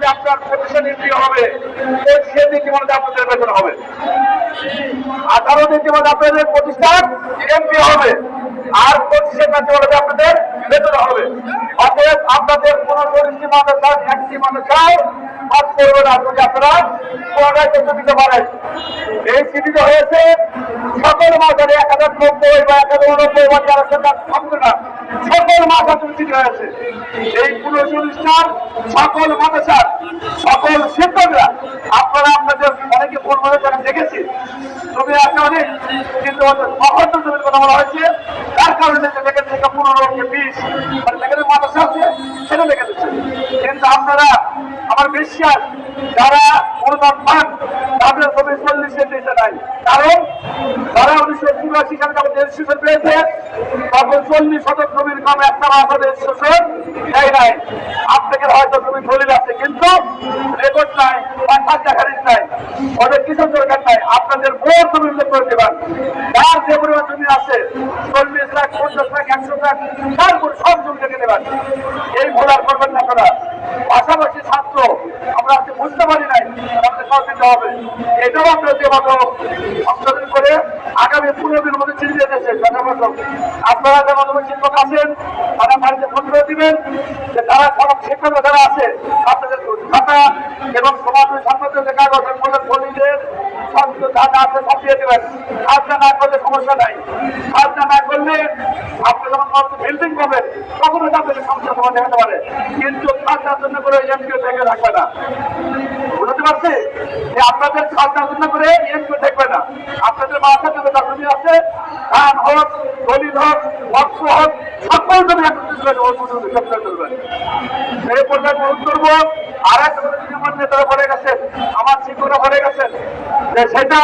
মধ্যে আপনার প্রতিষ্ঠান এন্ট্রি হবে, সে নীতিমালাতে আপনাদের বেতন হবে। 18 নীতিমালাতে আপনাদের প্রতিষ্ঠান এন্ট্রি হবে, আর 25 নীতিমালাতে আপনাদের বেতন হবে। অতএব আপনাদের কোন পরিস্থিতি মাদ্রাসার একটি মাদ্রাসায় বাদ করবে না যদি আপনারা পুনরায় তথ্য দিতে পারেন। এই চিঠিতে হয়েছে সকল মাদ্রাসায় 1090 বা 1089 বা যারা সরকার থাকবে না, সকল মাদ্রাসার চিঠি হয়েছে। এই পুনঃপ্রতিষ্ঠান সকল মাদ্রাসার সকল শিক্ষকরা আপনারা আপনাদের অনেকে ফোন করে তারা দেখেছি তুমি আছে অনেক, কিন্তু অখণ্ড জমির কথা বলা হয়েছে, তার কারণে লেখা থেকে 15-20 মানে লেখাতে মাদ্রাসা আছে সেটা লেখা দিচ্ছে। কিন্তু আপনারা আমার বিশ্বাস যারা অনুদান পান তাদের জমি 40 দিতে নাই, কারণ তারা 1984 সালে যখন রেজিস্ট্রেশন পেয়েছে তখন 40 শতক জমির কম একটা মাসে রেজিস্ট্রেশন দেয় নাই। আপনাদের হয়তো জমি দলিল আছে কিন্তু রেকর্ড নাই বা খাজনা খারিজ নাই, ওদের কিছু দরকার নাই। আপনাদের ভোট জমি উল্লেখ করে দেবেন, যার যে পরিমাণ জমি আছে 40 লাখ 50 লাখ 100 লাখ তারপরে সব জমি থেকে দেবেন। এই ভোট আর করবেন না আপনারা। পাশাপাশি ছাত্র আমরা আজকে বুঝতে পারি নাই, আমাদের সব দিতে হবে। এটাও আপনারা যে মতো সংশোধন করে আগামী 15 দিনের মধ্যে চিঠি দিয়েছে আপনারা যে মতো শিক্ষক আছেন তারা বাড়িতে ফোন করে দিবেন যে তারা সব শিক্ষক যারা আছে আপনাদের খাতা এবং সমাজ ছাত্রদের যে কাগজ পল্লীদের ধারণা আছে সব দিয়ে দেবেন। খাজনা না করলে সমস্যা নাই, খাজনা না করলে আপনি যখন বিল্ডিং পাবেন তখন আপনাদের সমস্যা সমাধান হতে পারে, কিন্তু খাজনার জন্য করে এমপিও থেকে রাখবে না। বুঝতে পারছি যে আপনাদের খাজনার জন্য করে এমপিও থাকবে না। আপনাদের মাথার জন্য জমি আছে, ধান হোক দলিল হোক অর্থ হোক সকল জমি একত্রিত করবেন। এই পর্যায়ে অনুরোধ করবো আর এক নেতারা বলে গেছেন, আমার শিক্ষকরা বলে গেছেন যে সেটা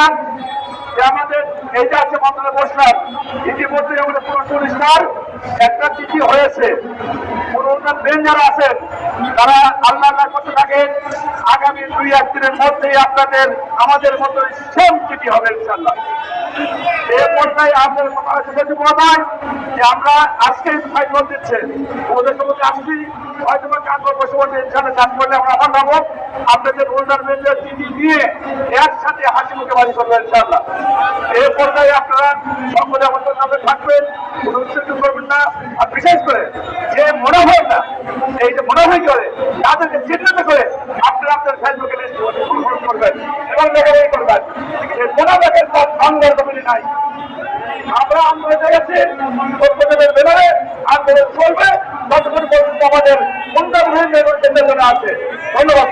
যে আমাদের এইটা আছে মন্ত্রণালয় বসলাম ইতিমধ্যে আমাদের পুনঃপ্রতিষ্ঠার একটা চিঠি হয়েছে। পুনর্জার বেন যারা আছেন তারা আল্লাহ করতে থাকেন, আগামী 2-1 দিনের মধ্যেই আপনাদের আমাদের মতো সেম চিঠি হবে ইনশাল্লাহ। এই পর্যায়ে আপনাদের কথা হচ্ছে যে আমরা আজকে ফাইল দিচ্ছে ওদের সঙ্গে আসছি, হয়তো বা কাজ বসে বসে ইনশাল্লাহ কাজ করলে আমরা আবার পাবো। আপনাদের পুনর্জার বেনের চিঠি দিয়ে একসাথে হাসি মুখে বাড়ি করবো ইনশাল্লাহ। এই পর্যায়ে আপনারা সকলে আমাদের সাথে থাকবেন, কোনো উচ্ছেদ করবেন না। আর বিশেষ করে যে মনে হয় না এই যে মনে হয় করে তাদেরকে চিহ্নিত করে আপনারা আপনার ফেসবুকে করবেন এবং লেখালেখি করবেন যে কোনো ব্যাগের পর আন্দোলন কমিটি নাই। আমরা আন্দোলন দেখেছি সত্যদের বেলায় আন্দোলন চলবে ততক্ষণ পর্যন্ত আমাদের উন্নয়ন আছে। ধন্যবাদ।